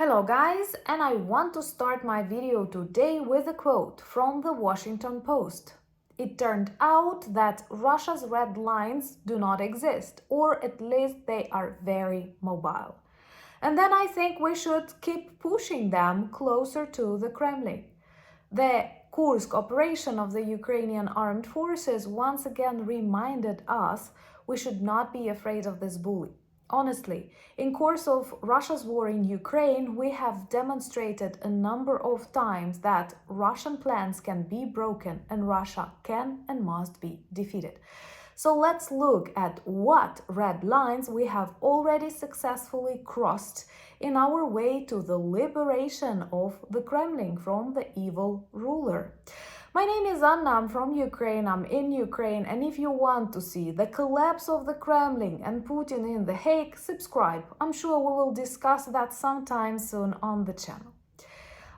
Hello guys, and I want to start my video today with a quote from the Washington Post. It turned out that Russia's red lines do not exist, or at least they are very mobile. And then I think we should keep pushing them closer to the Kremlin. The Kursk operation of the Ukrainian armed forces once again reminded us we should not be afraid of this bully. Honestly, in course of Russia's war in Ukraine, we have demonstrated a number of times that Russian plans can be broken and Russia can and must be defeated. So let's look at what red lines we have already successfully crossed in our way to the liberation of the Kremlin from the evil ruler. My name is Anna, I'm from Ukraine, I'm in Ukraine, and if you want to see the collapse of the Kremlin and Putin in The Hague, subscribe. I'm sure we will discuss that sometime soon on the channel.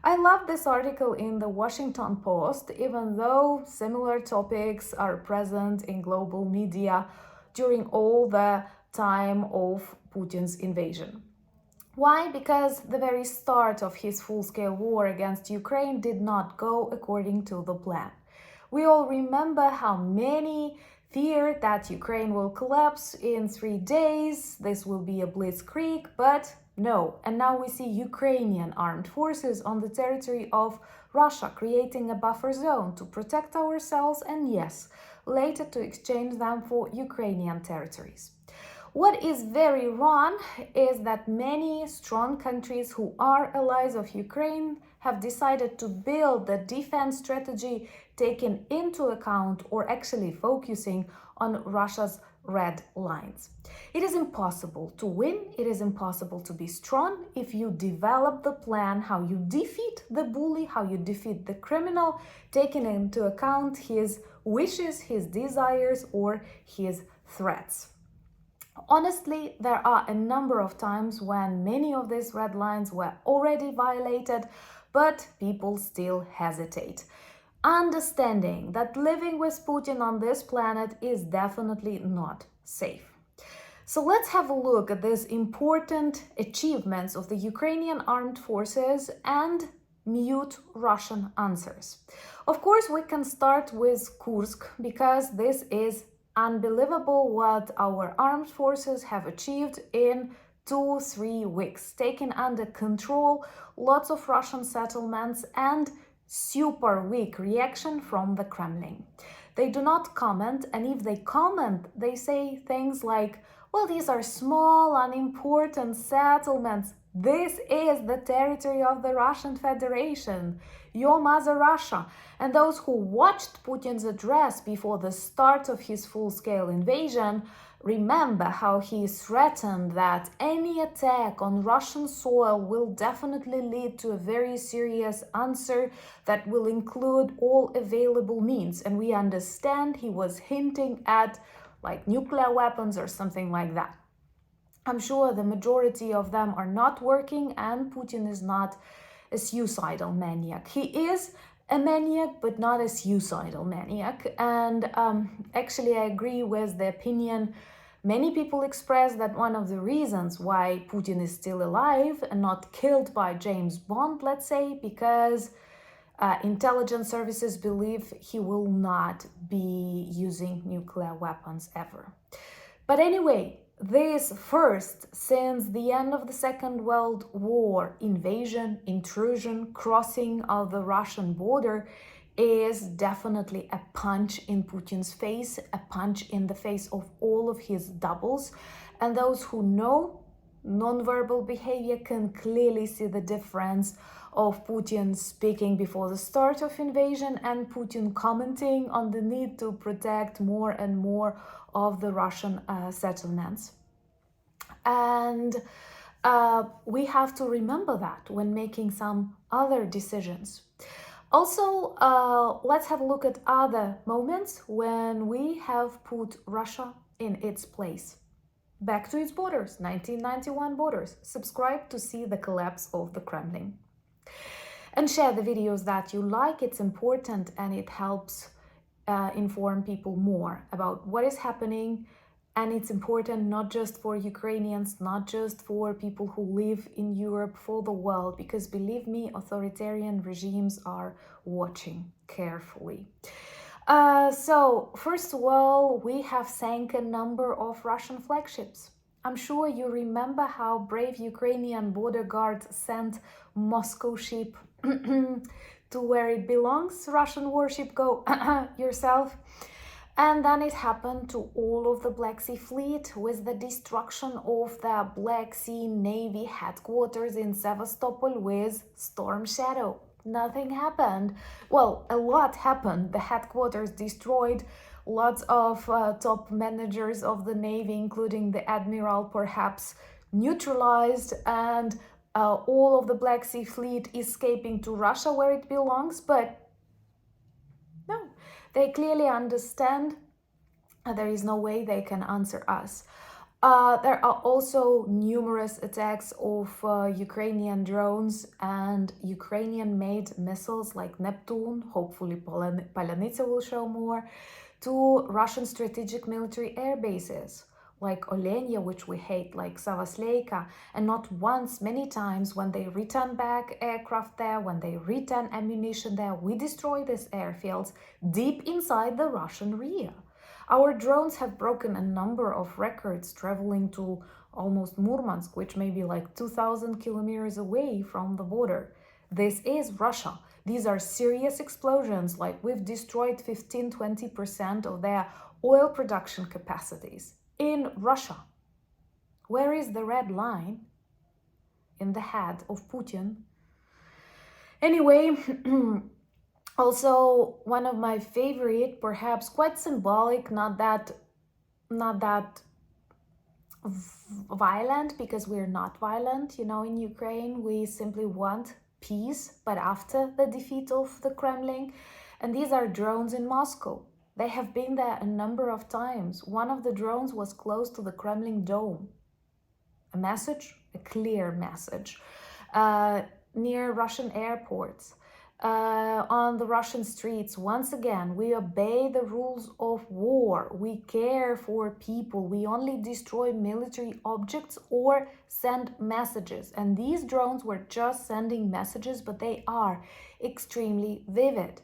I love this article in the Washington Post, even though similar topics are present in global media during all the time of Putin's invasion. Why? Because the very start of his full-scale war against Ukraine did not go according to the plan. We all remember how many feared that Ukraine will collapse in 3 days, this will be a blitzkrieg, but no. And now we see Ukrainian armed forces on the territory of Russia creating a buffer zone to protect ourselves and yes, later to exchange them for Ukrainian territories. What is very wrong is that many strong countries who are allies of Ukraine have decided to build the defense strategy taking into account or actually focusing on Russia's red lines. It is impossible to win, it is impossible to be strong if you develop the plan how you defeat the bully, how you defeat the criminal, taking into account his wishes, his desires, or his threats. Honestly, there are a number of times when many of these red lines were already violated, but people still hesitate. Understanding that living with Putin on this planet is definitely not safe. So let's have a look at these important achievements of the Ukrainian armed forces and mute Russian answers. Of course, we can start with Kursk because this is unbelievable what our armed forces have achieved in 2-3 weeks, taking under control lots of Russian settlements and super weak reaction from the Kremlin. They do not comment, and if they comment, they say things like, well, these are small, unimportant settlements. This is the territory of the Russian Federation, your mother Russia. And those who watched Putin's address before the start of his full-scale invasion remember how he threatened that any attack on Russian soil will definitely lead to a very serious answer that will include all available means. And we understand he was hinting at like nuclear weapons or something like that. I'm sure the majority of them are not working, and Putin is not a suicidal maniac. He is a maniac, but not a suicidal maniac. And actually, I agree with the opinion many people express that one of the reasons why Putin is still alive and not killed by James Bond, let's say, because intelligence services believe he will not be using nuclear weapons ever. But anyway, this first, since the end of the Second World War, invasion, intrusion, crossing of the Russian border is definitely a punch in Putin's face, a punch in the face of all of his doubles. And those who know nonverbal behavior can clearly see the difference of Putin speaking before the start of invasion and Putin commenting on the need to protect more and more of the Russian settlements. And we have to remember that when making some other decisions. Also, let's have a look at other moments when we have put Russia in its place. Back to its borders, 1991 borders. Subscribe to see the collapse of the Kremlin. And share the videos that you like, it's important and it helps inform people more about what is happening And it's important not just for Ukrainians, not just for people who live in Europe, for the world, because believe me, authoritarian regimes are watching carefully. So, first of all, we have sank a number of Russian flagships. I'm sure you remember how brave Ukrainian border guards sent Moscow ship to where it belongs. Russian warship, go yourself. And then it happened to all of the Black Sea Fleet with the destruction of the Black Sea Navy headquarters in Sevastopol with Storm Shadow. Nothing happened. Well, a lot happened. The headquarters destroyed, lots of top managers of the Navy, including the Admiral, perhaps neutralized, and all of the Black Sea Fleet escaping to Russia where it belongs. But no, they clearly understand there is no way they can answer us. There are also numerous attacks of Ukrainian drones and Ukrainian-made missiles like Neptune, hopefully Palanitsa will show more, to Russian strategic military air bases like Olenya, which we hate, like Savasleika, and not once, many times when they return back aircraft there, when they return ammunition there, we destroy these airfields deep inside the Russian rear. Our drones have broken a number of records, traveling to almost Murmansk, which may be like 2,000 kilometers away from the border. This is Russia. These are serious explosions, like we've destroyed 15-20% of their oil production capacities in Russia. Where is the red line in the head of Putin? Anyway, also one of my favorite, perhaps quite symbolic, not that violent, because we're not violent, you know, in Ukraine. We simply want peace, but after the defeat of the Kremlin. And these are drones in Moscow. They have been there a number of times. One of the drones was close to the Kremlin dome. A message, a clear message, near Russian airports, on the Russian streets. Once again, we obey the rules of war. We care for people. We only destroy military objects or send messages. And these drones were just sending messages, but they are extremely vivid.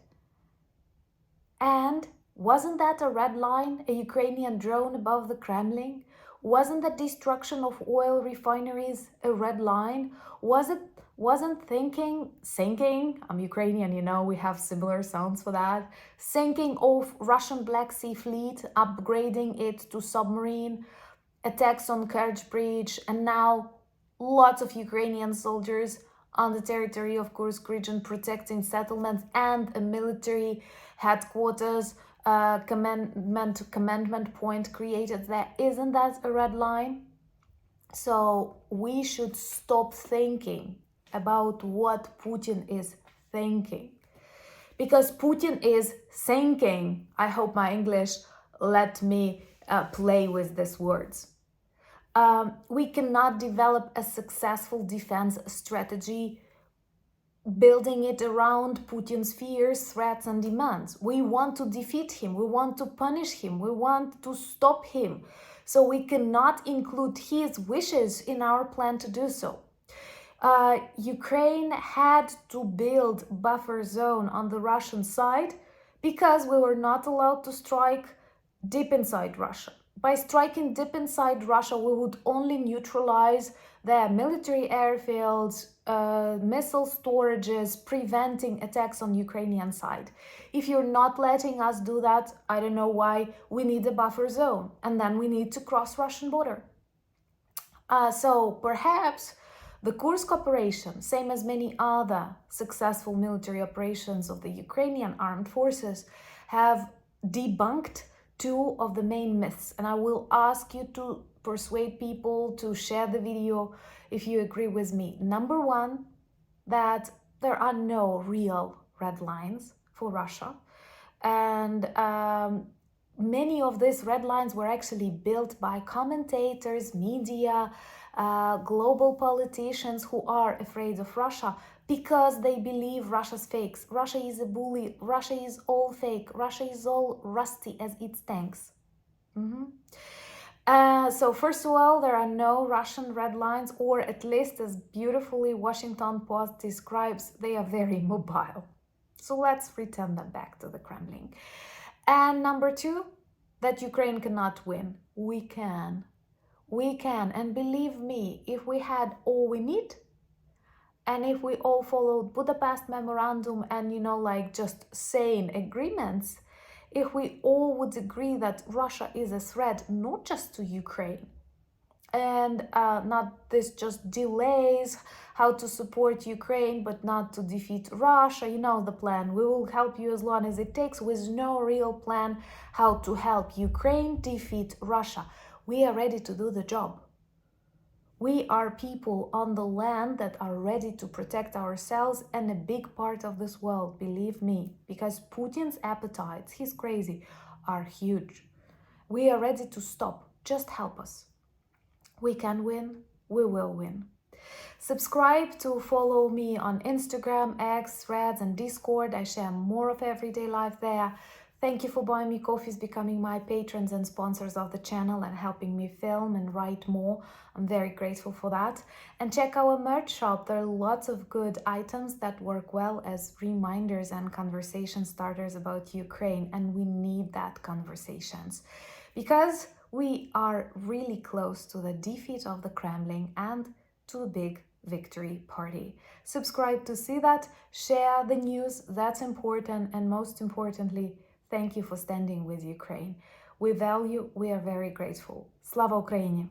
And wasn't that a red line, a Ukrainian drone above the Kremlin? Wasn't the destruction of oil refineries a red line? Wasn't sinking, I'm Ukrainian, you know, we have similar sounds for that, sinking of Russian Black Sea Fleet, upgrading it to submarine, attacks on Kerch Bridge, and now lots of Ukrainian soldiers on the territory of Kursk region protecting settlements and a military headquarters, commandment point created there. Isn't that a red line? So we should stop thinking about what Putin is thinking, because Putin is thinking. I hope my English let me play with these words. We cannot develop a successful defense strategy building it around Putin's fears, threats, and demands. We want to defeat him, we want to punish him, we want to stop him. So we cannot include his wishes in our plan to do so. Ukraine had to build buffer zone on the Russian side because we were not allowed to strike deep inside Russia. By striking deep inside Russia, we would only neutralize their military airfields, missile storages, preventing attacks on Ukrainian side. If you're not letting us do that, I don't know why. We need a buffer zone, and then we need to cross Russian border. So perhaps the Kursk operation, same as many other successful military operations of the Ukrainian armed forces, have debunked two of the main myths. And I will ask you to persuade people to share the video if you agree with me. Number one, that there are no real red lines for Russia. And many of these red lines were actually built by commentators, media, global politicians who are afraid of Russia because they believe Russia's fakes. Russia is a bully. Russia is all fake. Russia is all rusty as its tanks. So first of all, there are no Russian red lines, or at least as beautifully Washington Post describes, they are very mobile. So let's return them back to the Kremlin. And number two, that Ukraine cannot win. We can. We can. And believe me, if we had all we need, and if we all followed Budapest Memorandum and, like just sane agreements, if we all would agree that Russia is a threat not just to Ukraine, and not this just delays how to support Ukraine, but not to defeat Russia, the plan. We will help you as long as it takes, with no real plan how to help Ukraine defeat Russia. We are ready to do the job. We are people on the land that are ready to protect ourselves and a big part of this world, believe me, because Putin's appetites, he's crazy, are huge. We are ready to stop. Just help us. We can win. We will win. Subscribe to follow me on Instagram, X, Threads, and Discord. I share more of everyday life there. Thank you for buying me coffees, becoming my patrons and sponsors of the channel, and helping me film and write more. I'm very grateful for that. And check our merch shop. There are lots of good items that work well as reminders and conversation starters about Ukraine. And we need that conversations, because we are really close to the defeat of the Kremlin and to a big victory party. Subscribe to see that, share the news, that's important, and most importantly, thank you for standing with Ukraine. We value, we are very grateful. Slava Ukraini!